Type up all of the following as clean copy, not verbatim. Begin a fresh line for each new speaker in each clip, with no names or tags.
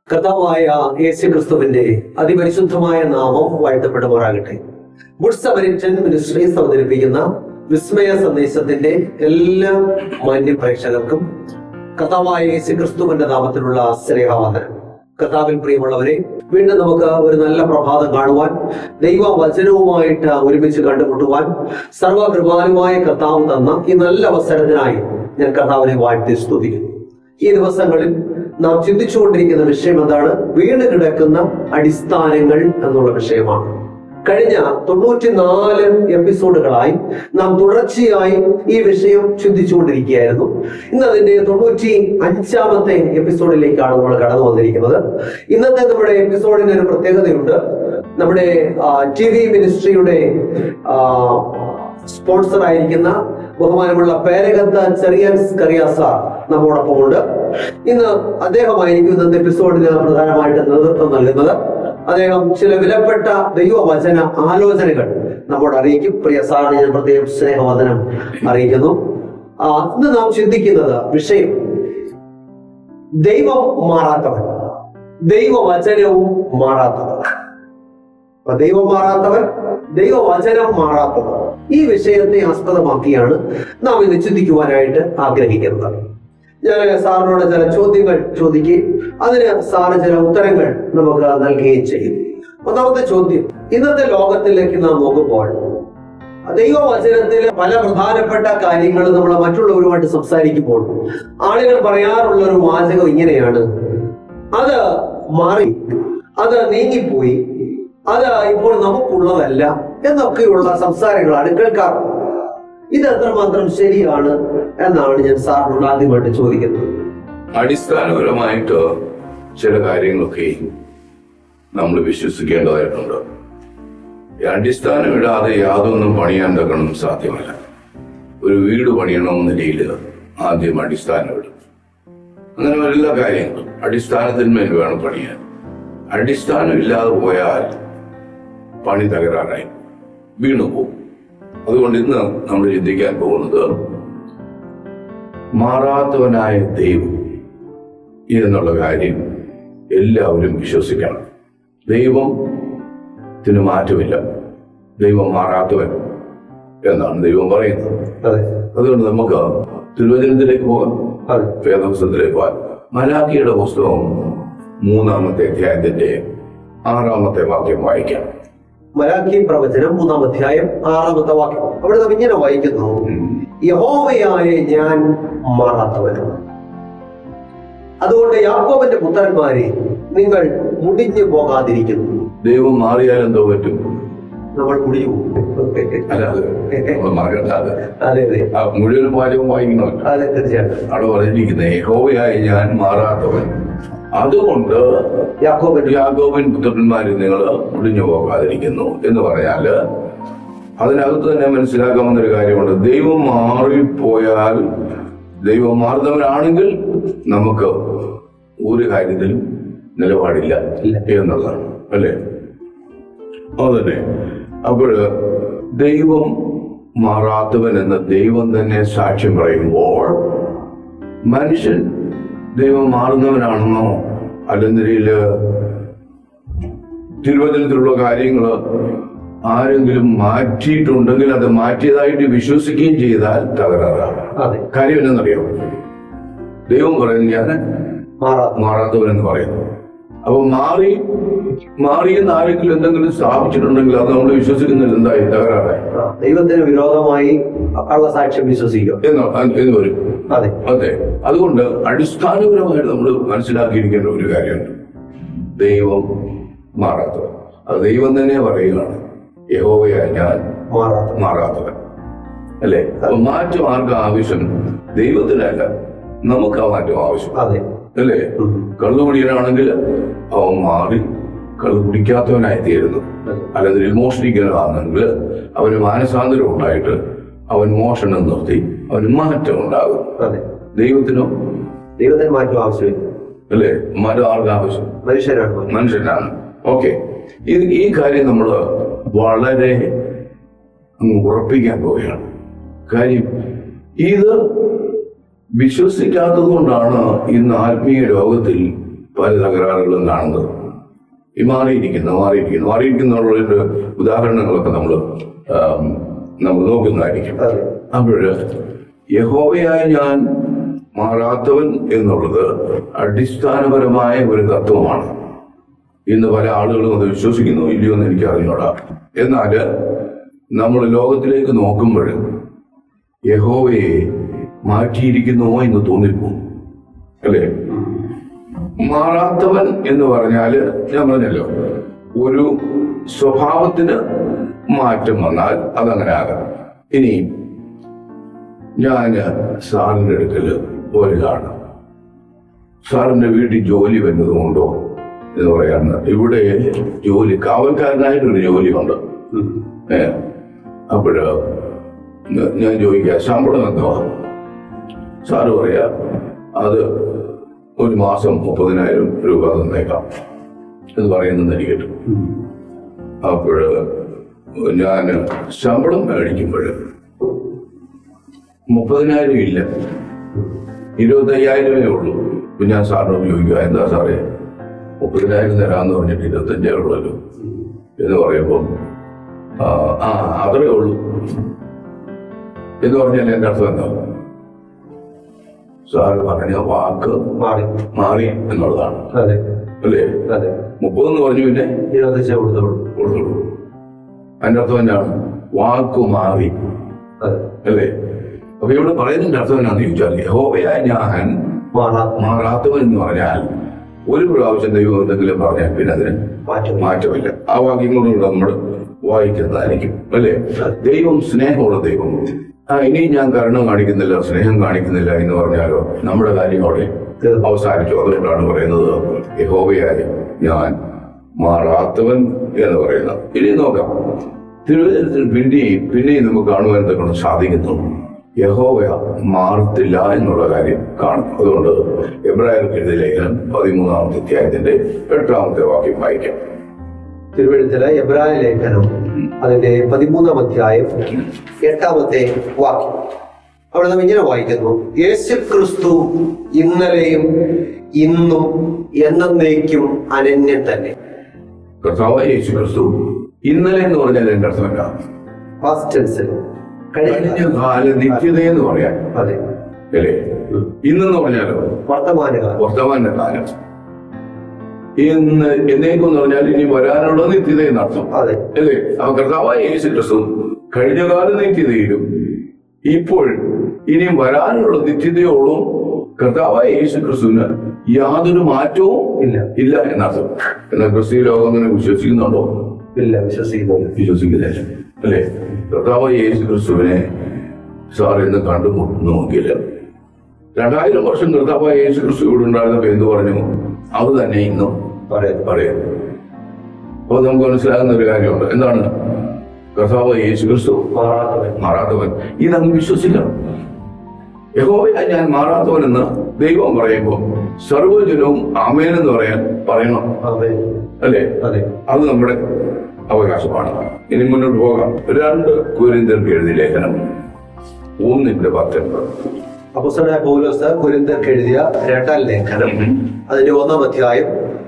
കർത്താവായ യേശുക്രിസ്തുവിന്റെ അതിപരിശുദ്ധമായ നാമം വാഴ്ത്തപ്പെടുമാറാകട്ടെ. ഗുഡ് സമരിറ്റൻ മിനിസ്ട്രീസ് അവതരിപ്പിക്കുന്ന വിസ്മയ സന്ദേശത്തിന്റെ എല്ലാ മാന്യ പ്രേക്ഷകർക്കും കർത്താവായ യേശുക്രിസ്തുവിന്റെ നാമത്തിലുള്ള സ്നേഹവന്ദനം. കർത്താവിൽ പ്രിയമുള്ളവരെ, വീണ്ടും നമുക്ക് ഒരു നല്ല പ്രഭാതം കാണുവാൻ, ദൈവവചനവുമായിട്ട് ഒരുമിച്ച് കണ്ടുമുട്ടുവാൻ സർവകൃപാലുമായ കർത്താവ് തന്ന ഈ നല്ല അവസരത്തിനായി ഞാൻ കർത്താവിനെ വാഴ്ത്തി സ്തുതിക്കുന്നു. ഈ ദിവസങ്ങളിൽ നാം ചിന്തിച്ചുകൊണ്ടിരിക്കുന്ന വിഷയം എന്താണ്? വീണ് കിടക്കുന്ന അടിസ്ഥാനങ്ങൾ എന്നുള്ള വിഷയമാണ്. കഴിഞ്ഞ 94 എപ്പിസോഡുകളായി നാം തുടർച്ചയായി ഈ വിഷയം ചിന്തിച്ചുകൊണ്ടിരിക്കുകയായിരുന്നു. ഇന്ന് അതിന്റെ 95ാമത്തെ എപ്പിസോഡിലേക്കാണ് നമ്മൾ കടന്നു വന്നിരിക്കുന്നത്. ഇന്നത്തെ നമ്മുടെ എപ്പിസോഡിന് ഒരു പ്രത്യേകതയുണ്ട്. നമ്മുടെ TV മിനിസ്ട്രിയുടെ സ്പോൺസർ ആയിരിക്കുന്ന ബഹുമാനമുള്ള പേരകത്ത് ചെറിയൻസ് കറിയാസ നമ്മോടൊപ്പം ഉണ്ട്. ഇന്ന് അദ്ദേഹമായിരിക്കും ഇന്നത്തെ എപ്പിസോഡിന് പ്രധാനമായിട്ട് നേതൃത്വം നൽകുന്നത്. അദ്ദേഹം ചില വിലപ്പെട്ട ദൈവവചന ആലോചനകൾ നമ്മോട് അറിയിക്കും. പ്രിയ സാറിന് ഞാൻ പ്രത്യേകം സ്നേഹവചനം അറിയിക്കുന്നു. ഇന്ന് നാം ചിന്തിക്കുന്നത് വിഷയം ദൈവം മാറാത്തവൻ, ദൈവവചനവും മാറാത്തവൻ. ദൈവം മാറാത്തവൻ, ദൈവവചനം മാറാത്തവൻ. ഈ വിഷയത്തെ ആസ്പദമാക്കിയാണ് നാം ഇന്ന് ചിന്തിക്കുവാനായിട്ട് ആഗ്രഹിക്കുന്നത്. ഞാൻ സാറിനോട് ചില ചോദ്യങ്ങൾ ചോദിക്കുകയും അതിന് സാറ് ചില ഉത്തരങ്ങൾ നമുക്ക് നൽകുകയും ചെയ്യും. ഒന്നാമത്തെ ചോദ്യം, ഇന്നത്തെ ലോകത്തിലേക്ക് നാം നോക്കുമ്പോൾ ദൈവവചനത്തിലെ പല പ്രധാനപ്പെട്ട കാര്യങ്ങൾ നമ്മൾ മറ്റുള്ളവരുമായിട്ട് സംസാരിക്കുമ്പോൾ ആളുകൾ പറയാറുള്ള ഒരു വാചകം ഇങ്ങനെയാണ്: അത് മാറി, അത് നീങ്ങിപ്പോയി, അത് ഇപ്പോൾ നമുക്കുള്ളതല്ല എന്നൊക്കെയുള്ള സംസാരങ്ങളാണ് കേൾക്കാറുള്ളത്. ഇത് എത്രമാത്രം ശരിയാണ് എന്നാണ് ഞാൻ സാറിനോട് ആദ്യമായിട്ട് ചോദിക്കുന്നത്.
അടിസ്ഥാനപരമായിട്ട് ചില കാര്യങ്ങളൊക്കെ നമ്മൾ വിശ്വസിക്കേണ്ടതായിട്ടുണ്ട്. അടിസ്ഥാനം ഇടാതെ യാതൊന്നും പണിയാൻ തക്കണം സാധ്യമല്ല. ഒരു വീട് പണിയണമെന്ന നിലയിൽ ആദ്യം അടിസ്ഥാനം ഇടും. അങ്ങനെ എല്ലാ കാര്യങ്ങളും അടിസ്ഥാനത്തിന്മേൽ വേണം പണിയാൻ. അടിസ്ഥാനം ഇല്ലാതെ പോയാൽ പണി തകരാറായി വീണുപോകും. അതുകൊണ്ട് ഇന്ന് നമ്മൾ ചിന്തിക്കാൻ പോകുന്നത് മാറാത്തവനായ ദൈവം എന്നുള്ള കാര്യം എല്ലാവരും വിശ്വസിക്കണം. ദൈവത്തിന് മാറ്റമില്ല, ദൈവം മാറാത്തവൻ എന്നാണ് ദൈവം പറയുന്നത്. അതുകൊണ്ട് നമുക്ക് തിരുവചനത്തിലേക്ക് പോകാം, വേദപുസ്തകത്തിലേക്ക് പോകാം. മലാക്കിയുടെ പുസ്തകം 3-ാമത്തെ അധ്യായത്തിന്റെ 6-ാമത്തെ വാക്യം വായിക്കാം.
മലാക്കി പ്രവചനം 3-ാം അധ്യായം 6-ാമത്തെ വാക്യം. അവിടെ നാം ഇങ്ങനെ വായിക്കുന്നു: യഹോവയായ ഞാൻ മാറാത്തവനാണ്, അതുകൊണ്ട് യാക്കോബിന്റെ പുത്രന്മാരെ നിങ്ങൾ മുടിഞ്ഞു പോകാതിരിക്കുന്നു.
ദൈവം മാറിയാൽ എന്തോ പറ്റും?
നമ്മൾ മുടിഞ്ഞു പോകും.
മുഴുവൻ വാചകം വായിക്കണമല്ലോ.
അതെ, തീർച്ചയായിട്ടും.
അവിടെ പറഞ്ഞിരിക്കുന്നത് യഹോവയായ ഞാൻ മാറാത്തവൻ, അതുകൊണ്ട് യാക്കോബിൻ പുത്രന്മാരെ നിങ്ങൾ മുടിഞ്ഞു പോകാതിരിക്കുന്നു എന്ന് പറഞ്ഞാല് അതിനകത്ത് തന്നെ മനസ്സിലാക്കാവുന്നൊരു കാര്യമുണ്ട്. ദൈവം മാറിപ്പോയാൽ, ദൈവം മാറുന്നവരാണെങ്കിൽ നമുക്ക് ഒരു കാര്യത്തിലും നിലപാടില്ല എന്നുള്ളതാണ്, അല്ലേ? അതന്നെ. അപ്പോൾ ദൈവം മാറാത്തവൻ എന്ന് ദൈവം തന്നെ സാക്ഷ്യം പറയുമ്പോൾ മനുഷ്യൻ ദൈവം മാറുന്നവനാണെന്നോ അല്ലെങ്കിൽ തിരുവചനത്തിലുള്ള കാര്യങ്ങൾ ആരെങ്കിലും മാറ്റിയിട്ടുണ്ടെങ്കിൽ അത് മാറ്റിയതായിട്ട് വിശ്വസിക്കുകയും ചെയ്താൽ തകരാറാണ്. കാര്യം എന്നറിയാമോ? ദൈവം പറയുന്നത് ഞാൻ മാറാത്തവനെന്ന് പറയുന്നു. അപ്പൊ മാറിയെന്ന് ആരെങ്കിലും എന്തെങ്കിലും സ്ഥാപിച്ചിട്ടുണ്ടെങ്കിൽ അത് നമ്മൾ വിശ്വസിക്കുന്നില്ല, എന്തായി? തകരാറായി.
ദൈവത്തിന് വിരോധമായി ഉള്ള സാക്ഷ്യം വിശ്വസിക്കും
എന്ന് വരും. അതെ. അതുകൊണ്ട് അടിസ്ഥാനപരമായിട്ട് നമ്മൾ മനസ്സിലാക്കിയിരിക്കേണ്ട ഒരു കാര്യമുണ്ട്: ദൈവം മാറാത്തവൻ. അത് ദൈവം തന്നെ പറയുകയാണ്, യഹോവയായ ഞാൻ മാറാത്തവൻ, അല്ലേ? അപ്പൊ മാറ്റം ആർക്കും ആവശ്യം? ദൈവത്തിനല്ല, നമുക്ക് ആ മാറ്റം ആവശ്യം, അല്ലേ? കള്ളുകുടിയനാണെങ്കിൽ അവൻ മാറി കള്ളു കുടിക്കാത്തവനായി തീരുന്നു. അല്ലെങ്കിൽ മോഷണിക്കാനാണെങ്കിൽ അവന് മാനസാന്തരം ഉണ്ടായിട്ട് അവൻ മോഷണം നിർത്തി അവന് മാറ്റം ഉണ്ടാകും. ദൈവത്തിന്
മാറ്റം ആവശ്യമില്ല,
അല്ലേ? മാറ്റം ആർക്കും ആവശ്യം? മനുഷ്യനാണ്. ഓക്കെ, ഈ കാര്യം നമ്മൾ വളരെ ഉറപ്പിക്കാൻ പോവുകയാണ്. കാര്യം ഇത് വിശ്വസിക്കാത്തത് കൊണ്ടാണ് ഇന്ന് ആത്മീയ ലോകത്തിൽ പല തകരാറുകളും കാണുന്നത്. ഈ മാറിയിരിക്കുന്നുള്ളതിന്റെ ഉദാഹരണങ്ങളൊക്കെ നമ്മൾ നോക്കുന്നതായിരിക്കും. അപ്പോഴ് യഹോവയായ ഞാൻ മാറാത്തവൻ എന്നുള്ളത് അടിസ്ഥാനപരമായ ഒരു തത്വമാണ്. ഇന്ന് പല ആളുകളും അത് വിശ്വസിക്കുന്നു ഇല്ലയോ എന്ന് എനിക്ക് അറിഞ്ഞൂടാ. എന്നാൽ നമ്മൾ ലോകത്തിലേക്ക് നോക്കുമ്പോൾ യഹോവയെ മാറ്റിയിരിക്കുന്നുവോ എന്ന് തോന്നിപ്പോകും, അല്ലേ? മാറാത്തവൻ എന്ന് പറഞ്ഞാല് ഞാൻ പറഞ്ഞല്ലോ, ഒരു സ്വഭാവത്തിന് മാറ്റം വന്നാൽ അതങ്ങനെ ആകാം. ഇനി ഞാൻ സാറിന്റെ അടുക്കല് വരികയാണ്, സാറിന്റെ വീട്ടിൽ ജോലി വന്നതുകൊണ്ടോ എന്ന് പറയാന്ന്, ഇവിടെ ജോലി കാവൽക്കാരനായിട്ടൊരു ജോലിയുണ്ട്. അപ്പോഴ് ഞാൻ ചോദിക്കുക ശമ്പളം എന്തുവാ? സാറ് പറയാ അത് ഒരു മാസം 30,000 രൂപ തന്നേക്കാം എന്ന് പറയുന്നത് കേട്ടു. അപ്പോഴ് ഞാൻ ശമ്പളം മേടിക്കുമ്പോൾ 30,000 ഇല്ല, 25,000 ഉള്ളൂ. പിന്നെ ഞാൻ സാറിനോട് ചോദിക്കുക എന്താ സാറേ 30,000 തരാന്ന് പറഞ്ഞിട്ട് 25 ഉള്ളല്ലോ എന്ന് പറയുമ്പോൾ അത്രേ ഉള്ളൂ എന്ന് പറഞ്ഞാൽ എന്റെ അർത്ഥം എന്താ? സാറ് പറഞ്ഞ വാക്ക് മാറി എന്നുള്ളതാണ്, അല്ലേ? 30 എന്ന് പറഞ്ഞു, പിന്നെ
25 കൊടുത്തോളൂ.
അതിന്റെ അർത്ഥം എന്താണ്? വാക്ക് മാറി, അല്ലേ? അപ്പൊ ഇവിടെ പറയുന്നതിന്റെ അർത്ഥം എന്നാന്ന് ചോദിച്ചാൽ യഹോവയായ ഞാൻ മാറാത്തവൻ എന്ന് പറഞ്ഞാൽ ഒരു പ്രാവശ്യം ദൈവം എന്തെങ്കിലും പറഞ്ഞാൽ പിന്നെ അതിന് മാറ്റമില്ല. ആ വാക്യങ്ങളോട് നമ്മൾ വായിക്കുന്നതായിരിക്കും, അല്ലേ? ദൈവം സ്നേഹമുള്ള ദൈവം. ഇനി ഞാൻ കരുണ കാണിക്കുന്നില്ല, സ്നേഹം കാണിക്കുന്നില്ല എന്ന് പറഞ്ഞാലോ നമ്മുടെ കാര്യങ്ങളോടെ അവസാനിച്ചു. അതുകൊണ്ടാണ് പറയുന്നത് യഹോവയായ ഞാൻ മാറാത്തവൻ എന്ന് പറയുന്നത്. ഇനി നോക്കാം, തിരുവചനത്തിൽ പിന്നെയും നമുക്ക് കാണുവാൻ എന്തൊക്കെ സാധിക്കുന്നു. യഹോവ മാറത്തില്ല എന്നുള്ള കാര്യം കാണും. അതുകൊണ്ട് എബ്രായർക്ക് എഴുതിയ ലേഖനം 13-ാമത്തെ അധ്യായത്തിന്റെ 8-ാമത്തെ വാക്യം വായിക്കാം.
തിരുവഴുത്തിലെ എബ്രായ ലേഖനം അതിന്റെ 13-ാം അധ്യായം 8-ാമത്തെ വാക്യം. അവിടെ നാം ഇങ്ങനെ വായിക്കുന്നു: യേശു ക്രിസ്തു ഇന്നലെയും ഇന്നും എന്നേക്കും അനന്യൻ തന്നെ.
കർത്താവായ യേശു ക്രിസ്തു ഇന്നലെ എന്ന് പറഞ്ഞാൽ എന്റെ അർത്ഥം എന്താ?
പാസ്റ്റ് ടെൻസിൽ,
കഴിഞ്ഞ കാല നിത്യതയെന്ന് പറയാൻ,
അതെ,
അല്ലേ? ഇന്നെന്ന് പറഞ്ഞാലോ വർത്തമാനകാലം. ഇന്ന് എന്നേക്കെന്ന് പറഞ്ഞാൽ ഇനി വരാനുള്ള നിത്യത എന്നർത്ഥം, അല്ലേ? അപ്പൊ കർത്താവായ യേശു ക്രിസ്തു കഴിഞ്ഞ കാല നിത്യതയിലും ഇപ്പോൾ ഇനിയും വരാനുള്ള നിത്യതയോളം കർത്താവായ യേശു ക്രിസ്തുവിന് യാതൊരു മാറ്റവും ഇല്ല എന്നർത്ഥം. എന്നാൽ ക്രിസ്തീയ ലോകം അങ്ങനെ വിശ്വസിക്കുന്നുണ്ടോ?
ഇല്ല, വിശ്വസിക്കുന്നില്ല,
അല്ലേ? കർത്താവായ യേശു ക്രിസ്തുവിനെ സാർ ഇന്ന് കണ്ടുമുട്ടുന്നു നോക്കിയില്ല. 2000 വർഷം കർത്താവായ യേശു ക്രിസ്തു ഇവിടെ ഉണ്ടായിരുന്നപ്പോ എന്ത് പറഞ്ഞു? അത് തന്നെ ഇന്നും പറയാം. അപ്പൊ നമുക്ക് മനസ്സിലാകുന്ന ഒരു കാര്യമുണ്ട്. എന്താണ്? കർത്താവായ യേശു ക്രിസ്തു മാറാത്തവൻ. ഇതങ്ങ് വിശ്വസിക്കണം. യഹോവയായ ഞാൻ മാറാത്തവനെന്ന് ദൈവം പറയുമ്പോൾ സർവ്വജനവും ആമേൻ എന്ന് പറയണം, അല്ലേ? അത് നമ്മുടെ അവകാശമാണ്. ഇനി മുന്നോട്ട് പോകാം. 2 കൊരിന്ത്യർക്ക് എഴുതിയ ലേഖനം 1:19.
അപ്പോസ്തലനായ പൗലോസ് കൊരിന്ത്യർക്ക് എഴുതിയ 2-ാം ലേഖനം അതിന്റെ 1-ാം അധ്യായം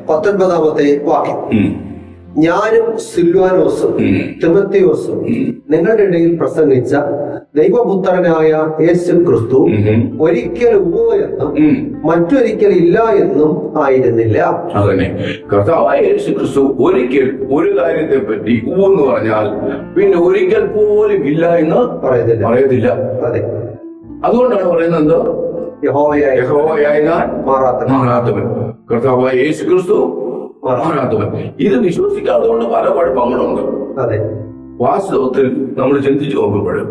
19-ാമത്തെ വാക്യം. ഞാനും സിൽവാനോസും തിമോഥെയോസും നിങ്ങളുടെ ഇടയിൽ പ്രസംഗിച്ച ദൈവപുത്രനായ യേശു ക്രിസ്തു ഒരിക്കൽ ഉവ്വ് എന്നും മറ്റൊരിക്കൽ ഇല്ല എന്നും ആയിരുന്നില്ല.
അതന്നെ, കർത്താവായ യേശു ക്രിസ്തു ഒരിക്കൽ ഒരു കാര്യത്തെ പറ്റി ഉവ്വെന്ന് പറഞ്ഞാൽ പിന്നെ ഒരിക്കൽ പോലും ഇല്ല എന്ന് പറയത്തില്ല.
അതെ,
അതുകൊണ്ടാണ് പറയുന്നത് എന്തോ
യഹോവയായ ഞാൻ
മാറാത്തവൻ. കർത്താവായ യേശു ക്രിസ്തു മാറാത്തവൻ. ഇത് വിശ്വസിക്കാതെ കൊണ്ട് പല കുഴപ്പങ്ങളുണ്ട്.
അതെ,
വാസ്തവത്തിൽ നമ്മൾ ചിന്തിച്ചു നോക്കുമ്പോഴും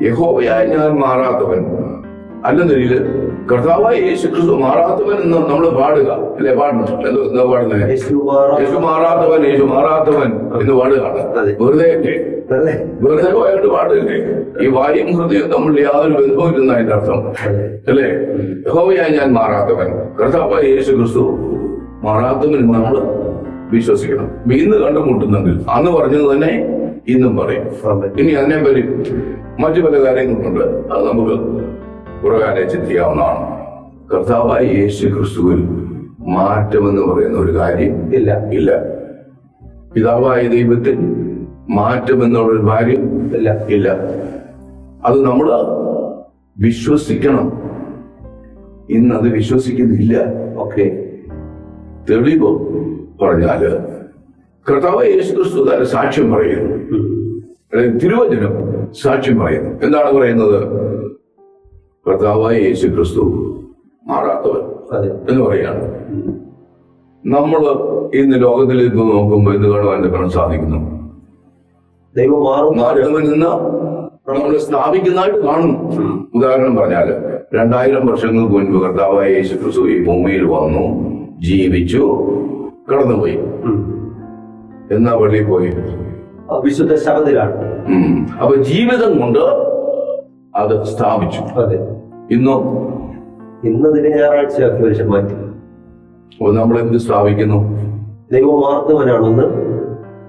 യഹോവയായ ഞാൻ മാറാത്തവൻ അല്ലെന്നതില് കർത്താവായ യേശു ക്രിസ്തു മാറാത്തവൻ എന്ന് നമ്മൾ പാടുക, അല്ലെ? പാടുന്നത് എന്താ പാടുന്നത്? യേശു മാറാത്തവൻ എന്ന് പാടുകയാണ്. വെറുതെ പോയിട്ട് പാടുകല്ലേ? ഈ വായും ഹൃദയം തമ്മിൽ യാതൊരു ബന്ധവും ഇല്ലെന്ന അതിന്റെ അർത്ഥം, അല്ലേ? യഹോവയായ ഞാൻ മാറാത്തവൻ, കർത്താവായ യേശു ക്രിസ്തു മാറാത്തവൻ എന്ന് നമ്മൾ വിശ്വസിക്കണം. ഇന്ന് കണ്ടുമുട്ടുന്നെങ്കിൽ അന്ന് പറഞ്ഞത് തന്നെ ഇന്നും പറയും. ഇനി അതിനെ പറ്റി മറ്റു പല കാര്യങ്ങളുണ്ട്, അത് നമുക്ക് പുറകാലെ ചിന്തിക്കാവുന്നതാണ്. കർത്താവായ യേശു ക്രിസ്തുവിൽ മാറ്റമെന്ന് പറയുന്ന ഒരു കാര്യം
ഇല്ല.
ഇല്ല. പിതാവായ ദൈവത്തിൽ മാറ്റമെന്നുള്ളൊരു കാര്യം
ഇല്ല.
ഇല്ല. അത് നമ്മൾ വിശ്വസിക്കണം. ഇന്നത് വിശ്വസിക്കുന്നില്ല.
ഓക്കെ.
തെളിവ് പറഞ്ഞാല് കർത്താവ് യേശുക്രിസ്തു തന്നെ സാക്ഷ്യം പറയുന്നു. തിരുവചനം സാക്ഷ്യം പറയുന്നു. എന്താണ് പറയുന്നത്? കർത്താവായ യേശുക്രിസ്തു മാറാത്തവൻ എന്ന് പറയാണ്. നമ്മൾ ഇന്ന് ലോകത്തിലേക്ക് നോക്കുമ്പോൾ എന്ത് കാണാൻ സാധിക്കുന്നു?
ദൈവം
മാറുന്നവൻ നിന്ന് നമ്മൾ സ്ഥാപിക്കുന്നതായിട്ട് കാണുന്നു. ഉദാഹരണം പറഞ്ഞാല് 2000 വർഷങ്ങൾക്ക് മുൻപ് കർത്താവായ യേശുക്രിസ്തു ഈ ഭൂമിയിൽ വന്നു, ജീവിച്ചു, കടന്നുപോയി. എന്നാ പള്ളിയിൽ പോയി?
വിശുദ്ധ ശബത്തിലാണ്.
അപ്പൊ ജീവിതം കൊണ്ട് അത് സ്ഥാപിച്ചു.
അതെ.
ഇന്നതിനെ
ഞായറാഴ്ചയാക്കി വർഷം മാറ്റി.
അപ്പൊ നമ്മൾ എന്ത് സ്ഥാപിക്കുന്നു?
ദൈവം മാറുന്നവനാണെന്ന്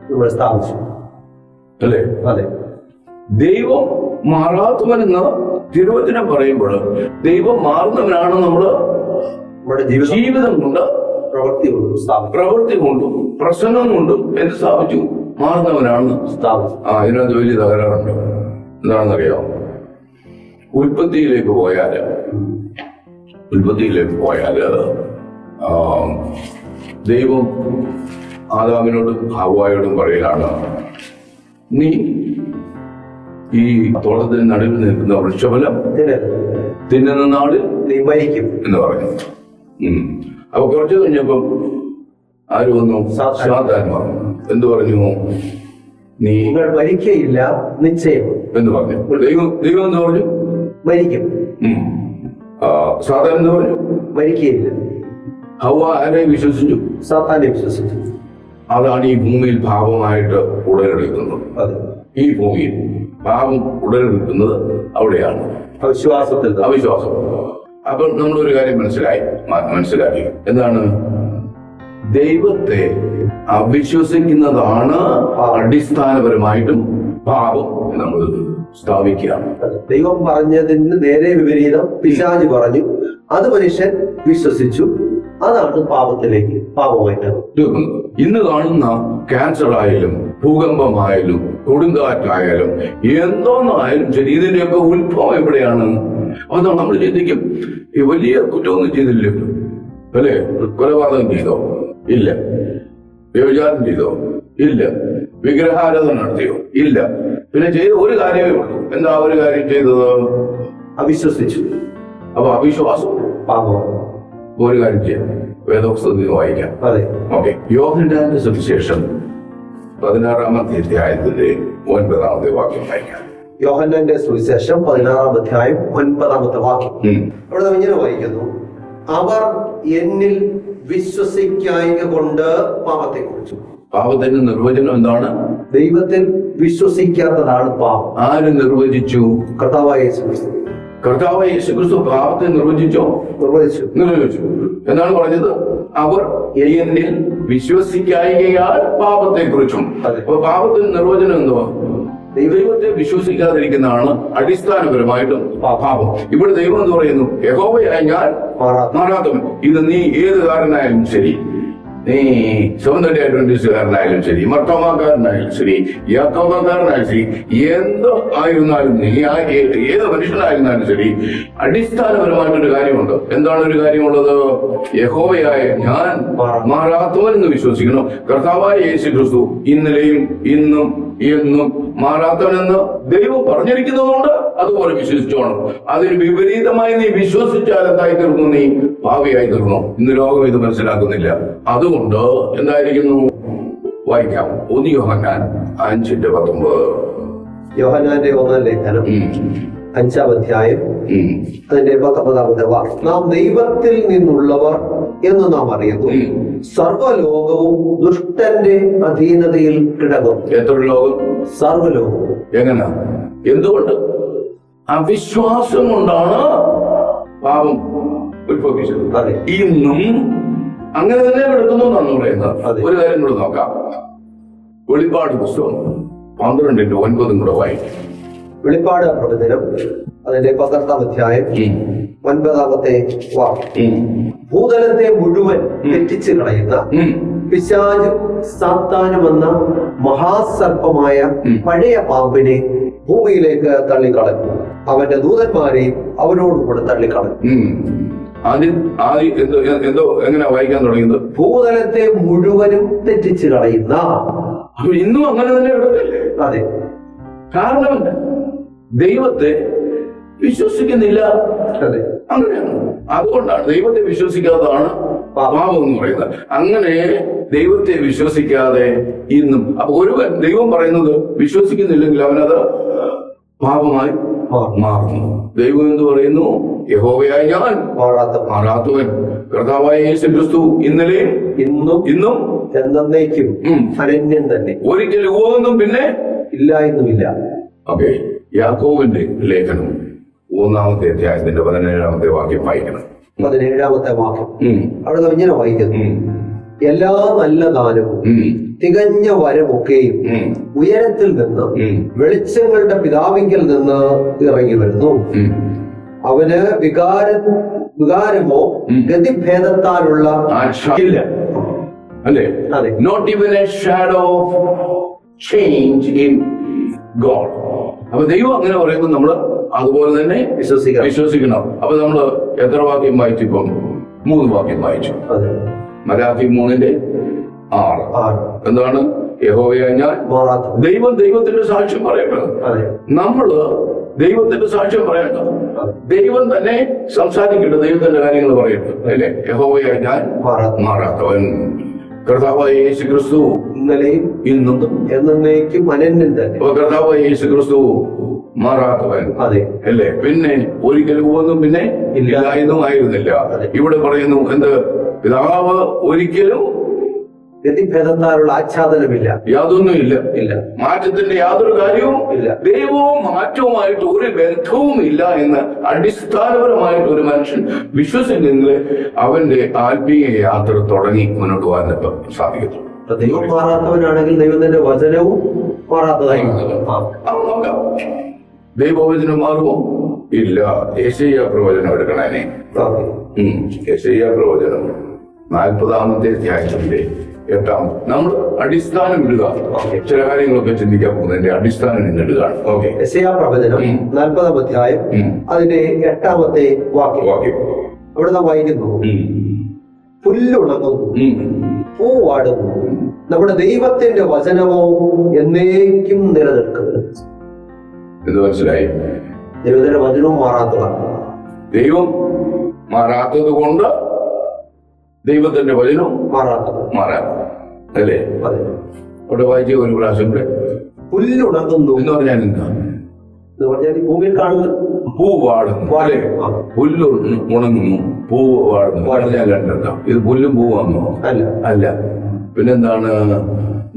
നമ്മൾ സ്ഥാപിച്ചു,
അല്ലേ?
അതെ.
ദൈവം മാറാത്തവനെന്ന് തിരുവചനം പറയുമ്പോൾ ദൈവം മാറുന്നവനാണ് നമ്മള്
നമ്മുടെ
ജീവിതം കൊണ്ട്,
പ്രവൃത്തി
കൊണ്ടും പ്രസംഗം കൊണ്ടും എന്ത് സ്ഥാപിച്ചു? മാറുന്നവനാണ്
സ്ഥാപിച്ചു.
ഇതിനകത്ത് വലിയ തകരാറുണ്ട്. എന്താണെന്നറിയാം? ഉൽപ്പത്തിയിലേക്ക് പോയാല് ദൈവം ആദാമിനോടും ഹവ്വായോടും പറയുകയാണ്, നീ ഈ തോട്ടത്തിന് നടുവിൽ നിൽക്കുന്ന വൃക്ഷഫലം തിന്നുന്ന നാളിൽ
നീ മരിക്കും
എന്ന് പറഞ്ഞു. അപ്പൊ കുറച്ചു കഴിഞ്ഞപ്പം ആര് വന്നു? സാത്താന്മാർ എന്ത് പറഞ്ഞു?
നിങ്ങൾ മരിക്കയില്ല നിശ്ചയം എന്ന്
പറഞ്ഞു. ദൈവം എന്ന് പറഞ്ഞു?
മരിക്കും.
സാത്താൻ എന്ന് പറഞ്ഞു?
മരിക്കയില്ല.
ഹവ്വ ആരെ വിശ്വസിച്ചു?
സാത്താനെ വിശ്വസിച്ചു.
അതാണ് ഈ ഭൂമിയിൽ പാപമായിട്ട് ഉടലെടുക്കുന്നത്. ഈ ഭൂമിയിൽ പാപം ഉടലെടുക്കുന്നത് അവിടെയാണ്, അവിശ്വാസം. അപ്പൊ നമ്മളൊരു കാര്യം മനസ്സിലാക്കി. എന്താണ്? ദൈവത്തെ അവിശ്വസിക്കുന്നതാണ് അടിസ്ഥാനപരമായിട്ടും പാപം നമ്മൾ സ്ഥാപിക്കുകയാണ്.
ദൈവം പറഞ്ഞതിന് നേരെ വിപരീതം പിശാച് പറഞ്ഞു, അത് മനുഷ്യൻ വിശ്വസിച്ചു, അതാണ് പാപമായി
തീർക്കുന്നത്. ഇന്ന് കാണുന്ന ക്യാൻസർ ആയാലും ഭൂകമ്പമായാലും കൊടുങ്കാറ്റായാലും എന്തോന്നായാലും ശരി, ഇതിന്റെയൊക്കെ ഉത്ഭവം എവിടെയാണ്? അത് നമ്മൾ ചിന്തിക്കും, ഈ വലിയ കുറ്റമൊന്നും ചെയ്തില്ലല്ലോ, അല്ലേ? കൊലപാതകം ചെയ്തോ? ഇല്ല. വ്യഭിചാരം ചെയ്തോ? ഇല്ല. വിഗ്രഹാരാധന നടത്തിയോ? ഇല്ല. പിന്നെ ചെയ്ത ഒരു കാര്യമേ ഉള്ളൂ. എന്താ ഒരു കാര്യം ചെയ്തത്? അവിശ്വസിച്ചു. അപ്പൊ അവിശ്വാസം പാപമാണ്. ഒരു കാര്യം ചെയ്യാം, വേദപുസ്തകത്തിൽ വായിക്കാം. ഓക്കെ. യോഹന്നാന്റെ സുവിശേഷം 16-ാമത്തെ അധ്യായത്തിന്റെ 9-ാമത്തെ വാക്യം വായിക്കാം.
യോഹന്നാന്റെ സുവിശേഷം 16-ാം അധ്യായം 9-ാമത്തെ വാക്യം. അവിടെ നാം ഇങ്ങനെ വായിക്കുന്നു, അവർ എന്നിൽ വിശ്വസിക്കായ്ക കൊണ്ട് പാപത്തെ കുറിച്ചു.
പാപത്തിന്റെ നിർവചനം എന്താണ്?
ദൈവത്തിൽ വിശ്വസിക്കാത്തതാണ് പാപം.
ആര് നിർവചിച്ചു?
കർത്താവായ യേശുക്രിസ്തു.
കർത്താവായ യേശുക്രിസ്തു പാപത്തെ നിർവചിച്ചു. എന്താണ് പറഞ്ഞത്? അവർ എന്നിൽ വിശ്വസിക്കായികയാൽ പാപത്തെ കുറിച്ചും. അപ്പൊ പാപത്തിന്റെ നിർവചനം എന്തുവാ? ദൈവത്തെ വിശ്വസിക്കാതിരിക്കുന്നതാണ് അടിസ്ഥാനപരമായിട്ടും പാപം. ഇവിടെ ദൈവം എന്ന് പറയുന്നു, യഹോവയായ ഞാൻ മാറാത്തവൻ. ഇത് നീ ഏത് കാരനായാലും ശരി, നീ സ്വന്തം അഡ്വന്റിസ്റ്റുകാരനായാലും ശരി, മർത്തോമാക്കാരനായാലും ശരി, യാക്കോബക്കാരനായാലും ശരി, എന്തോ ആയിരുന്നാലും നീ ഏത് മനുഷ്യനായിരുന്നാലും ശരി, അടിസ്ഥാനപരമായിട്ടൊരു കാര്യമുണ്ട്. എന്താണ് ഒരു കാര്യമുള്ളത്? യഹോവയായ ഞാൻ മാറാത്തവൻ എന്ന് വിശ്വസിക്കണം. കർത്താവായ യേശുക്രിസ്തു ഇന്നലെയും ഇന്നും എന്നും മാറാത്തവനെന്ന് ദൈവം പറഞ്ഞിരിക്കുന്നതുകൊണ്ട് അതുപോലെ വിശ്വസിച്ചോണം. അതിന് വിപരീതമായി നീ വിശ്വസിച്ചാൽ എന്തായി തീർന്നു? നീ പാപിയായി തീർന്നു. ഇന്ന് ലോകം ഇത് മനസ്സിലാക്കുന്നില്ല. അതുകൊണ്ട് എന്തായിരിക്കുന്നു? വായിക്കാം. 1 യോഹന്നാൻ 5:19.
യോഹന്നാന്റെ 1-ാം ലേഖനം 5-ാം അധ്യായം അതിന്റെ 19-ാമത്തെ വാക്യം. നാം ദൈവത്തിൽ നിന്നുള്ളവർ എന്ന് നാം അറിയുന്നു, സർവ്വലോകവും ദുഷ്ടന്റെ അധീനതയിൽ കിടക്കും.
എത്ര ലോകം?
സർവ്വലോകവും.
എങ്ങനെ? എന്തുകൊണ്ട്? അവിശ്വാസം കൊണ്ടാണ് പാപം ഉത്ഭവിച്ചത്. ഇന്നും അങ്ങനെ തന്നെ കിടക്കുന്നു എന്നാണ് പറയുന്നത്. ഒരു കാര്യം കൂടെ നോക്കാം. വെളിപ്പാട് പുസ്തകം 12:9 കൂടെ വായിക്കും.
വെളിപ്പാട് പ്രവചനം അതിന്റെ 12-ാം അധ്യായം 9-ാമത്തെ വാക്യം. ഭൂതലത്തെ മുഴുവൻ തെറ്റിച്ചു കളയുന്ന പിശാചും സാത്താനും എന്ന മഹാസർപ്പമായ പഴയ പാമ്പിനെ ഭൂമിയിലേക്ക് തള്ളിക്കളഞ്ഞു. അവന്റെ ദൂതന്മാരെ അവനോടുകൂടെ തള്ളിക്കളഞ്ഞു.
എന്തോ എങ്ങനെ വായിക്കാൻ തുടങ്ങിയത്?
ഭൂതലത്തെ മുഴുവനും തെറ്റിച്ചു കളയുന്ന.
അപ്പൊ ഇന്നും അങ്ങനെ തന്നെ കിടക്കല്ലേ?
അതെ.
കാരണം ദൈവത്തെ വിശ്വസിക്കുന്നില്ല.
അതെ,
അങ്ങനെയാണ്. അതുകൊണ്ടാണ് ദൈവത്തെ വിശ്വസിക്കാത്തതാണ് പാപം എന്ന് പറയുന്നത്. അങ്ങനെ ദൈവത്തെ വിശ്വസിക്കാതെ ഇന്നും അപ്പൊ ഒരുവൻ ദൈവം പറയുന്നത് വിശ്വസിക്കുന്നില്ലെങ്കിൽ അവനത് പാപമായി മാറുന്നു. ദൈവം എന്ന് പറയുന്നു, യഹോവയായ ഞാൻ മാറാത്തവൻ, കർത്താവായ യേശു ക്രിസ്തു ഇന്നലെയും ഇന്നും
എന്നേക്കും അനന്യൻ തന്നെ,
ഒരിക്കലും ഓന്നും പിന്നെ
ഇല്ല എന്നുമില്ല.
ഓക്കെ, യാക്കോബിന്റെ ലേഖനം 1-ാമത്തെ അധ്യായത്തിന്റെ 17-ാമത്തെ വാക്യം വായിക്കണം.
17-ാമത്തെ വാക്യം അവിടെ ഇങ്ങനെ വായിക്കുന്നു: എല്ലാ നല്ല ദാനവും തികഞ്ഞ വരമൊക്കെയും ഉയരത്തിൽ നിന്ന് വെളിച്ചങ്ങളുടെ പിതാവിങ്കൽ നിന്ന് ഇറങ്ങി വരുന്നു. അവന് വികാരമോ ഗതിഭേദത്താലുള്ള
ഇല്ല, അല്ലേ? Not even a shadow of change in God. അപ്പൊ ദൈവം അങ്ങനെ പറയുമ്പോൾ നമ്മള് അതുപോലെ തന്നെ വിശ്വസിക്കണം. അപ്പൊ നമ്മള് എത്ര വാക്യം വായിച്ചു? ഇപ്പം 3 വാക്യം വായിച്ചു. മലാഖി 3:6 എന്താണ്? യഹോവയായ ഞാൻ ദൈവത്തിന്റെ സാക്ഷ്യം പറയേണ്ടത്. നമ്മള് ദൈവത്തിന്റെ സാക്ഷ്യം പറയേണ്ടത്. ദൈവം തന്നെ സംസാരിക്കേണ്ടത്, ദൈവത്തിന്റെ കാര്യങ്ങൾ പറയേണ്ടത്, അല്ലേ? യഹോവയായ ഞാൻ മാറാത്തവൻ, കർത്താവായ യേശു ക്രിസ്തു
ഇന്നലെയും
ഇന്നും
എന്നേക്കും അനന്യൻ തന്നെ.
കർത്താവായ യേശു ക്രിസ്തു മാറാത്തവൻ,
അതെ,
അല്ലേ? പിന്നെ ഒരിക്കലും ഒന്നും പിന്നെ ഇല്ല എന്നും ആയിരുന്നില്ല. ഇവിടെ പറയുന്നു എന്ത്? പിതാവ് ഒരിക്കലും
ഗതിഭേദത്താലുള്ള ആച്ഛാദനമില്ല,
യാതൊന്നും ഇല്ല. മാറ്റത്തിന്റെ യാതൊരു കാര്യവും ഇല്ല. ദൈവവും മാറ്റവുമായിട്ട് ഒരു ബന്ധവും ഇല്ല എന്ന് അടിസ്ഥാനപരമായിട്ട് ഒരു മനുഷ്യൻ വിശ്വസിക്കുന്നെങ്കിൽ അവന്റെ ആത്മീയ യാത്ര തുടങ്ങി മുന്നോട്ട് പോകാൻ സാധിക്കുന്നു.
ദൈവം മാറാത്തവനാണെങ്കിൽ ദൈവത്തിന്റെ വചനവും മാറാത്തതായിരിക്കും.
ദൈവവചനം മാറുമോ? ഇല്ല. യെശയ്യാ പ്രവചനം എടുക്കണേ. യെശയ്യാ പ്രവചനം 40-ാമത്തെ അധ്യായത്തിന്റെ 8. നമ്മൾ അടിസ്ഥാനം ഇടുക. ചില കാര്യങ്ങളൊക്കെ ചിന്തിക്കാൻ പോകുന്നതിന്റെ അടിസ്ഥാനം ഇന്നിടുക. ഓക്കെ,
യെശയ്യാ പ്രവചനം 40-ാം അധ്യായം അതിന്റെ 8-ാമത്തെ വാക്യം അവിടെ നാം വായിക്കുന്നു: പുല്ലുണങ്ങുന്നു, പൂവാടുന്നു, നമ്മുടെ ദൈവത്തിന്റെ വചനമോ എന്നേക്കും നിലനിൽക്കുന്നത്.
എന്ന് മനസ്സിലായി?
ദൈവത്തിന്റെ വചനവും മാറാത്തതാണ്.
ദൈവം മാറാത്തത് കൊണ്ട് ദൈവത്തിന്റെ വചനവും മാറാത്ത, അല്ലേ? അവിടെ വായിച്ച ഒരു പ്രാവശ്യം കൂടെ.
പുല്ലുണങ്ങുന്നു
എന്ന് പറഞ്ഞാൽ എന്താ?
എന്ന് പറഞ്ഞാൽ ഭൂമിയിൽ കാണുന്ന
പൂ വാടുന്നു, അല്ലേ? പുല്ല് ഉണങ്ങുന്നു, പൂ വാടുന്നു പറഞ്ഞാൽ കണ്ടെന്താ? ഇത് പുല്ലും പൂവാന്നോ? അല്ല. പിന്നെന്താണ്?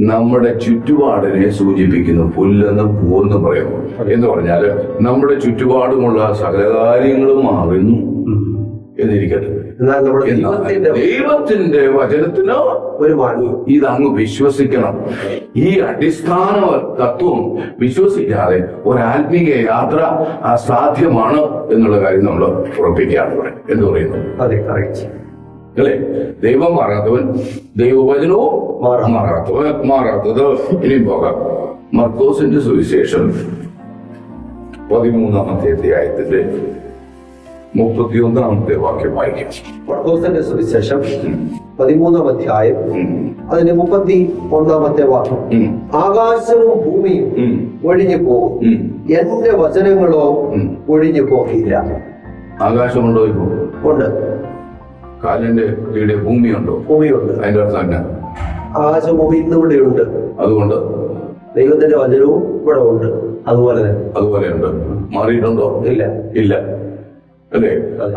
നമ്മുടെ ചുറ്റുപാടിനെ സൂചിപ്പിക്കുന്നു. പുല്ലെന്നും പൂവെന്നും പറയുന്നു. എന്ന് പറഞ്ഞാല് നമ്മുടെ ചുറ്റുപാടുമുള്ള സകല കാര്യങ്ങളും മാറുന്നു എന്നിരിക്കട്ടെ. ദൈവത്തിന്റെ വചനത്തിന് ഒരു ഇതങ്ങ് വിശ്വസിക്കണം. ഈ അടിസ്ഥാന തത്വം വിശ്വസിക്കാതെ ഒരാത്മീയ യാത്ര അസാധ്യമാണ് എന്നുള്ള കാര്യം നമ്മൾ ഉറപ്പിക്കുകയാണ് ഇവിടെ. എന്ന് പറയുന്നു, അല്ലേ? ദൈവം മാറാത്തവൻ, ദൈവവചനവും മാറാത്തത്. ഇനിയും പോകാം. മർക്കോസിന്റെ സുവിശേഷം 13-ാമത്തെ അധ്യായത്തിന്റെ 31-ാമത്തെ വാക്യം വായിക്കാം.
മർക്കോസിന്റെ സുവിശേഷം 13-ാം അധ്യായം അതിന്റെ 31-ാമത്തെ വാക്യം: ആകാശവും ഭൂമിയും ഒഴിഞ്ഞു പോകും, എന്റെ വചനങ്ങളോ ഒഴിഞ്ഞു പോകില്ല.
ആകാശമുണ്ടോ?
ഉണ്ട്.
കാലിന്റെ കീഴെ ഭൂമിയുണ്ടോ?
ഭൂമിയുണ്ട്.
അതിന്റെ അർത്ഥം തന്നെ
ആകാശഭൂമി ഇന്നിവിടെ ഉണ്ട്.
അതുകൊണ്ട്
ദൈവത്തിന്റെ വചനവും ഇവിടെ ഉണ്ട്.
അതുപോലെയുണ്ട്. മാറിയിട്ടുണ്ടോ? ഇല്ല, അല്ലേ?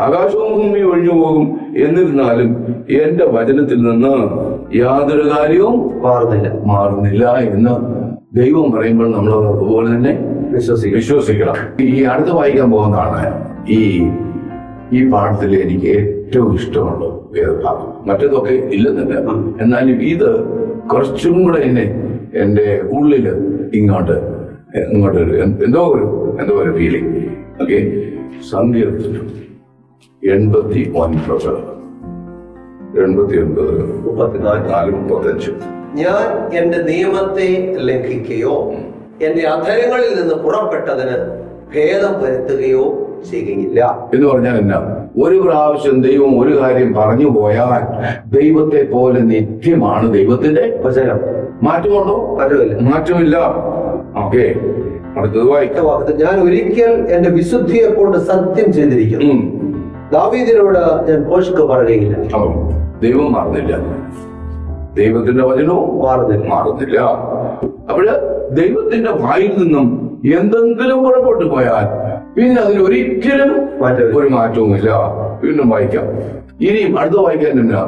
ആകാശവും ഭൂമിയും ഒഴിഞ്ഞു പോകും, എന്നിരുന്നാലും എന്റെ വചനത്തിൽ നിന്ന് യാതൊരു കാര്യവും മാറുന്നില്ല എന്ന് ദൈവം പറയുമ്പോൾ നമ്മൾ അതുപോലെ തന്നെ വിശ്വസിക്കണം. ഈ അടുത്ത് വായിക്കാൻ പോകുന്നതാണ് ഈ പാഠത്തിൽ എനിക്ക് ഏറ്റവും ഇഷ്ടമുള്ള വേദഭാഗം. മറ്റേതൊക്കെ ഇല്ലെന്നില്ല, എന്നാലും ഇത് കുറച്ചും കൂടെ എന്റെ ഉള്ളില് ഇങ്ങോട്ട് എന്തോ ഒരു ഫീലിംഗ്. ഓക്കെ, സങ്കീർത്തനം 89 89:34-35.
ഞാൻ എന്റെ നിയമത്തെ ലംഘിക്കുകയോ എന്റെ അധരങ്ങളിൽ നിന്ന് പുറപ്പെട്ടതിന് ഭേദം വരുത്തുകയോ ചെയ്യുകയില്ല
എന്ന് പറഞ്ഞാൽ എന്നാ, ഒരു പ്രാവശ്യം ദൈവം ഒരു കാര്യം പറഞ്ഞു പോയാൽ ദൈവത്തെ പോലെ നിത്യമാണ് ദൈവത്തിന്റെ
വചനം.
മാറ്റമുണ്ടോ?
മാറ്റമില്ല.
മാറ്റമില്ല. ഓക്കെ, അടുത്തത് വായിക്കാം.
ഞാൻ ഒരിക്കൽ എന്റെ വിശുദ്ധിയെ കൊണ്ട് സത്യം ചെയ്തിരിക്കുന്നു. ദാവീദിനോട് ഞാൻ പോഷ്ക്ക് പറയുകയില്ല.
ദൈവം മാറുന്നില്ല, ദൈവത്തിന്റെ വചനവും മാറുന്നില്ല. അപ്പോഴ് ദൈവത്തിന്റെ വായിൽ നിന്നും എന്തെങ്കിലും പുറപ്പെട്ടു പോയാൽ പിന്നെ അതിലൊരിക്കലും ഒരു മാറ്റവുമില്ല. വീണ്ടും വായിക്കാം. ഇനിയും അടുത്ത വായിക്കാൻ എന്നാ,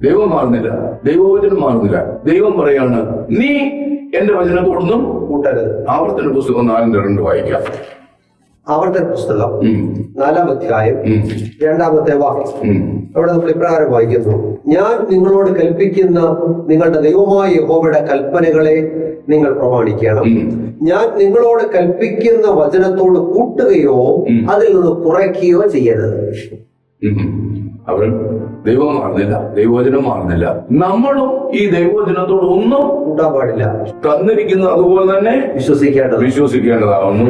ദൈവം മാറുന്നില്ല, ദൈവവചനം മാറുന്നില്ല. ദൈവം പറയാണ്, നീ എന്റെ വചനത്തോടൊന്നും കൂട്ടരുത്. ആവർത്തന പുസ്തകം 4:2 വായിക്കാം.
ആവർത്തന പുസ്തകം 4-ാം അധ്യായം 2-ാമത്തെ വാക്യം. അവിടെ നമ്മൾ ഇപ്രകാരം വായിക്കുന്നു: ഞാൻ നിങ്ങളോട് കൽപ്പിക്കുന്ന നിങ്ങളുടെ ദൈവമായ യഹോവയുടെ കൽപ്പനകളെ നിങ്ങൾ പ്രമാണിക്കണം. ഞാൻ നിങ്ങളോട് കൽപ്പിക്കുന്ന വചനത്തോട് കൂട്ടുകയോ അതിൽ നിന്ന് കുറയ്ക്കുകയോ ചെയ്യരുത്.
അവൻ ദൈവം മാറുന്നില്ല, ദൈവവചനം മാറുന്നില്ല. നമ്മളും ഈ ദൈവവചനത്തോട് ഒന്നും
കൂട്ടാൻ പാടില്ല.
തന്നിരിക്കുന്നത് അതുപോലെ തന്നെ വിശ്വസിക്കേണ്ടതാകുന്നു.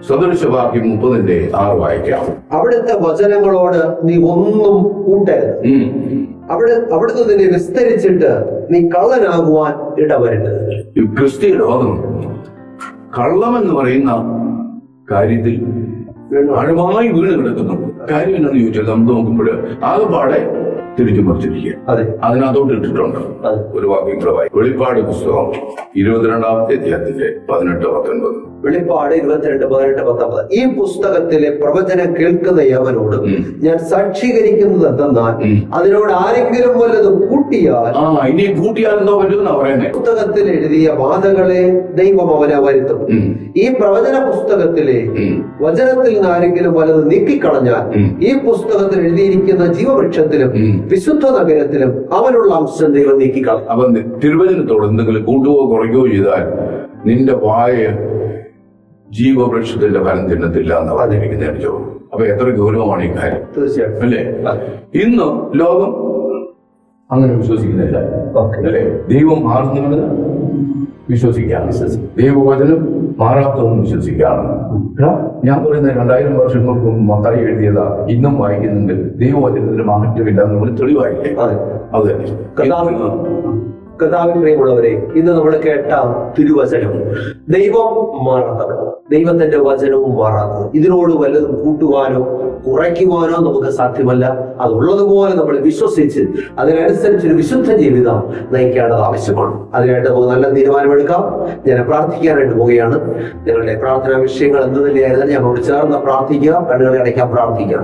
സദൃശവാക്യം 30:6 വായിക്കാം.
അവിടുത്തെ വചനങ്ങളോട് നീ ഒന്നും കൂട്ടരുത്. അവിടുന്ന് നിന്നെ വിസ്തരിച്ചിട്ട് നീ കള്ളനാകുവാൻ ഇടവരരുത്.
ഈ ക്രിസ്തീയ ലോകം കള്ളമെന്ന് പറയുന്ന കാര്യത്തിൽ ആഴമായി വീണ് കിടക്കുന്നു. കാര്യം എന്താണെന്ന് ചോദിച്ചാൽ നമ്മൾ നോക്കുമ്പോൾ ആകെപ്പാടെ തിരിച്ചു മറിച്ചിരിക്കുക. അതിനകത്തോട്ട് ഇട്ടിട്ടുണ്ട്. ഒരു വാക്യം വായി. വെളിപ്പാട് പുസ്തകം 22-ാമത്തെ അധ്യായത്തിലെ 18-19.
വെളിപ്പാട് 22:18-19. ഈ പുസ്തകത്തിലെ പ്രവചനം കേൾക്കുന്ന യവനോട് ഞാൻ സാക്ഷീകരിക്കുന്നത് എന്തെന്നാൽ അതിനോട് ആരെങ്കിലും വല്ലതും കൂട്ടിയാൽ
ഇനി കൂട്ടിയാൽ എന്തോ പറ്റുമെന്നാ പറയുന്നത്.
പുസ്തകത്തിൽ എഴുതിയ ബാധകളെ ദൈവം അവനെ വരുത്തും. ഈ പ്രവചന പുസ്തകത്തിലെ വചനത്തിൽ നിന്ന് ആരെങ്കിലും വല്ലത് നീക്കിക്കളഞ്ഞാൽ ഈ പുസ്തകത്തിൽ എഴുതിയിരിക്കുന്ന ജീവവൃക്ഷത്തിലും വിശുദ്ധ നഗരത്തിലും അവനുള്ള അംശം ദൈവം നീക്കിക്കളയും.
അപ്പൊ തിരുവചനത്തോട് എന്തെങ്കിലും കൂട്ടുകയോ കുറയ്ക്കുകയോ ചെയ്താൽ നിന്റെ വായ ജീവവൃക്ഷത്തിന്റെ ഫലം തിന്നത്തില്ല എന്ന് പറഞ്ഞിരിക്കുന്നതിന് ചോദിക്കും. അപ്പൊ എത്ര ഗൗരവമാണ് ഈ കാര്യം,
തീർച്ചയായിട്ടും
അല്ലേ? ഇന്ന് ലോകം അങ്ങനെ വിശ്വസിക്കുന്നില്ല, അല്ലേ? ദൈവം മാറുന്നത് വിശ്വസിക്കാം, ദൈവവചനം മാറാത്തതെന്ന് വിശ്വസിക്കാം. ഞാൻ പറയുന്ന 2000 വർഷങ്ങൾക്ക് മത്തായി എഴുതിയതാ ഇന്നും വായിക്കുന്നെങ്കിൽ ദൈവവചനത്തിന് മാറ്റമില്ല എന്നുള്ള തെളിവായില്ലേ? അത്
കർത്താവിൽ പ്രിയമുള്ളവരെ, ഇന്ന് നമ്മൾ കേട്ട തിരുവചനം ദൈവം മാറാത്തവൻ, ദൈവത്തിന്റെ വചനവും മാറാത്തത്. ഇതിനോട് വല്ലതും കൂട്ടുവാനോ കുറയ്ക്കുവാനോ നമുക്ക് സാധ്യമല്ല. അതുള്ളതുപോലെ നമ്മൾ വിശ്വസിച്ച് അതിനനുസരിച്ച് ഒരു വിശുദ്ധ ജീവിതം നയിക്കേണ്ടത് ആവശ്യമാണ്. അതിനായിട്ട് നമുക്ക് നല്ല തീരുമാനമെടുക്കാം. ഞാൻ പ്രാർത്ഥിക്കാനായിട്ട് പോവുകയാണ്. നിങ്ങളുടെ പ്രാർത്ഥനാ വിഷയങ്ങൾ എന്ത് തന്നെയായിരുന്നാലും ഞങ്ങളോട് ചേർന്ന് പ്രാർത്ഥിക്കുക. കണ്ണുകളെ അടയ്ക്കാൻ പ്രാർത്ഥിക്കുക.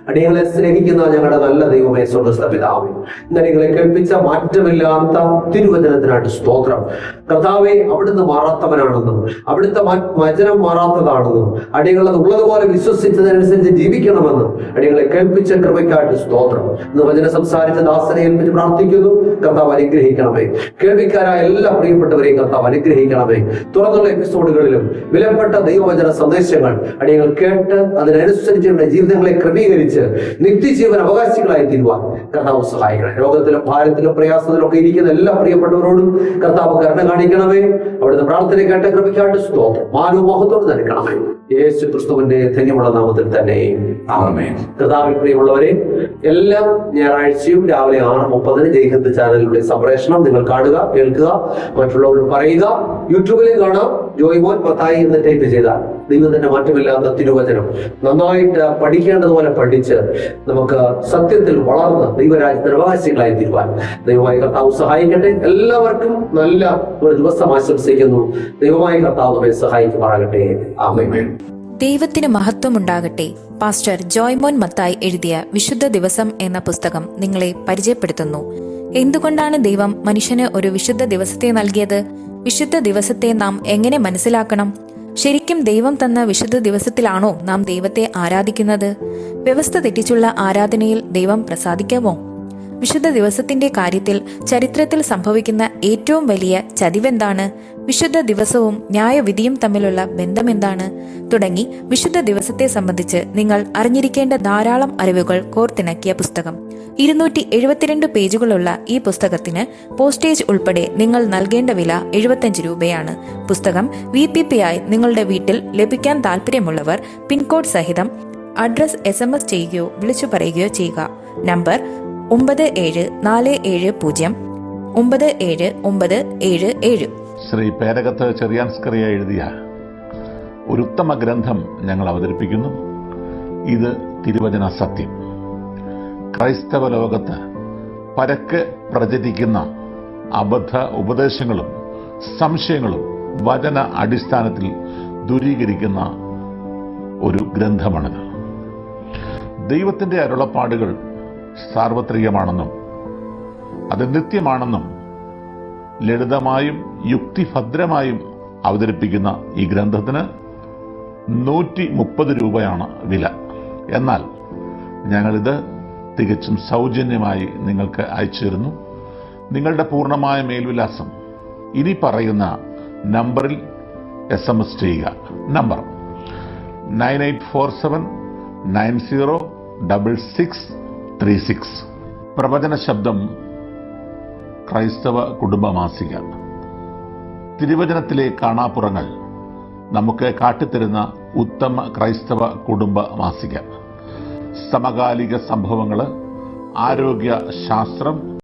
അടിയങ്ങളെ സ്നേഹിക്കുന്ന ഞങ്ങളുടെ നല്ല ദൈവമേ, സ്വർഗ്ഗസ്ഥ പിതാവേ, നിങ്ങളെ കേൾപ്പിച്ച മാറ്റമില്ലാത്ത തിരുവചനത്തിനായിട്ട് സ്തോത്രം. കർത്താവെ, അവിടുന്ന് മാറാത്തവനാണെന്നും അവിടുത്തെ വചനം മാറാത്തതാണെന്നും അടിയങ്ങളത് ഉള്ളതുപോലെ വിശ്വസിച്ചതനുസരിച്ച് ജീവിക്കണമെന്നും അടിയങ്ങളെ കേൾപ്പിച്ച കൃപയ്ക്കായിട്ട് സ്തോത്രം. ഇന്ന് വചനം സംസാരിച്ച ദാസനെ ഏൽപ്പിച്ച് പ്രാർത്ഥിക്കുന്നു. കർത്താവ് അനുഗ്രഹിക്കണമേ. കേൾവിക്കാരായ എല്ലാ പ്രിയപ്പെട്ടവരെയും കർത്താവ് അനുഗ്രഹിക്കണമേ. തുറന്നുള്ള എപ്പിസോഡുകളിലും വിലപ്പെട്ട ദൈവവചന സന്ദേശങ്ങൾ അടിയങ്ങൾ കേട്ട് അതിനനുസരിച്ച് ജീവിതങ്ങളെ ക്രമീകരിച്ച് നിത്യജീവൻ അവകാശികളായി തീരുവാൻ കർത്താവ് സഹായിക്കണം. രോഗത്തിലും ഭാരത്തിലും പ്രയാസത്തിലും ഒക്കെ ഇരിക്കുന്ന എല്ലാ പ്രിയപ്പെട്ടവരോടും കർത്താവ് കരുണ കാണിക്കണമേ. അവിടുന്ന് പ്രാർത്ഥന കേട്ട കൃപയ്ക്കായിട്ട് സ്തോത്രം. മാനവമോഹത്തോട് നൽകണമേ. യേശു ക്രിസ്തുവിന്റെ ധന്യമുള്ള നാമത്തിൽ തന്നെ ആമേൻ. കർത്താവിൽ പ്രിയമുള്ളവരെ, എല്ലാ ഞായറാഴ്ചയും രാവിലെ 6:30 ജയ്ഹിന്ദ് ചാനലിലൂടെ സംപ്രേഷണം നിങ്ങൾ കാണുക, കേൾക്കുക, മറ്റുള്ളവരോട് പറയുക. യൂട്യൂബിലും കാണാം. ജോയ്മോൻ മത്തായി എന്ന് ടൈപ്പ് ചെയ്താൽ ദൈവത്തിന്റെ മാറ്റമില്ലാത്ത തിരുവചനം നന്നായിട്ട് പഠിക്കേണ്ടതുപോലെ പഠിച്ച് നമുക്ക് സത്യത്തിൽ വളർന്ന് ദൈവരാജ്യത്തിന് അവകാശികളായി തീരുവാൻ ദൈവമായ കർത്താവ് സഹായിക്കട്ടെ. എല്ലാവർക്കും നല്ല ഒരു ദിവസം ആശംസിക്കുന്നു. ദൈവമായ കർത്താവ് നമ്മെ സഹായിക്കുമാറാകട്ടെ. ആമേൻ.
ദൈവത്തിന് മഹത്വമുണ്ടാകട്ടെ. പാസ്റ്റർ ജോയ്മോൻ മത്തായി എഴുതിയ വിശുദ്ധ ദിവസം എന്ന പുസ്തകം നിങ്ങളെ പരിചയപ്പെടുത്തുന്നു. എന്തുകൊണ്ടാണ് ദൈവം മനുഷ്യന് ഒരു വിശുദ്ധ ദിവസത്തെ നൽകിയത്? വിശുദ്ധ ദിവസത്തെ നാം എങ്ങനെ മനസ്സിലാക്കണം? ശരിക്കും ദൈവം തന്ന വിശുദ്ധ ദിവസത്തിലാണോ നാം ദൈവത്തെ ആരാധിക്കുന്നത്? വ്യവസ്ഥ തെറ്റിച്ചുള്ള ആരാധനയിൽ ദൈവം പ്രസാദിക്കാമോ? വിശുദ്ധ ദിവസത്തിന്റെ കാര്യത്തിൽ ചരിത്രത്തിൽ സംഭവിക്കുന്ന ഏറ്റവും വലിയ ചതിവെന്താണ്? വിശുദ്ധ ദിവസവും ന്യായവിധിയും തമ്മിലുള്ള ബന്ധമെന്താണ്? തുടങ്ങി വിശുദ്ധ ദിവസത്തെ സംബന്ധിച്ച് നിങ്ങൾ അറിഞ്ഞിരിക്കേണ്ട ധാരാളം അറിവുകൾ കോർത്തിണക്കിയ പുസ്തകം. 272 പേജുകളുള്ള ഈ പുസ്തകത്തിന് പോസ്റ്റേജ് ഉൾപ്പെടെ നിങ്ങൾ നൽകേണ്ട വില 75 രൂപയാണ്. പുസ്തകം VPP ആയി നിങ്ങളുടെ വീട്ടിൽ ലഭിക്കാൻ താല്പര്യമുള്ളവർ പിൻകോഡ് സഹിതം അഡ്രസ് SMS ചെയ്യുകയോ വിളിച്ചു പറയുകയോ ചെയ്യുക. നമ്പർ 9740979977.
ശ്രീ പേരകത്ത് ചെറിയാൻസ്കറിയ എഴുതിയ ഒരു ഉത്തമ ഗ്രന്ഥം ഞങ്ങൾ അവതരിപ്പിക്കുന്നു. ഇത് തിരുവചന സത്യം. ക്രൈസ്തവ ലോകത്ത് പരക്കെ പ്രചരിക്കുന്ന അബദ്ധ ഉപദേശങ്ങളും സംശയങ്ങളും വചന അടിസ്ഥാനത്തിൽ ദൂരീകരിക്കുന്ന ഒരു ഗ്രന്ഥമാണിത്. ദൈവത്തിന്റെ അരുളപ്പാടുകൾ സാർവത്രികമാണെന്നും അത് നിത്യമാണെന്നും ലളിതമായും യുക്തിഭദ്രമായും അവതരിപ്പിക്കുന്ന ഈ ഗ്രന്ഥത്തിന് 130 രൂപയാണ് വില. എന്നാൽ ഞങ്ങളിത് തികച്ചും സൗജന്യമായി നിങ്ങൾക്ക് അയച്ചു തരുന്നു. നിങ്ങളുടെ പൂർണ്ണമായ മേൽവിലാസം ഇനി പറയുന്ന നമ്പറിൽ SMS ചെയ്യുക. നമ്പർ 9847906636. പ്രവചന ശബ്ദം ക്രൈസ്തവ കുടുംബമാസിക. തിരുവചനത്തിലെ കാണാപ്പുറങ്ങൾ നമുക്ക് കാട്ടിത്തരുന്ന ഉത്തമ ക്രൈസ്തവ കുടുംബ മാസിക. സമകാലിക സംഭവങ്ങൾ, ആരോഗ്യ ശാസ്ത്രം,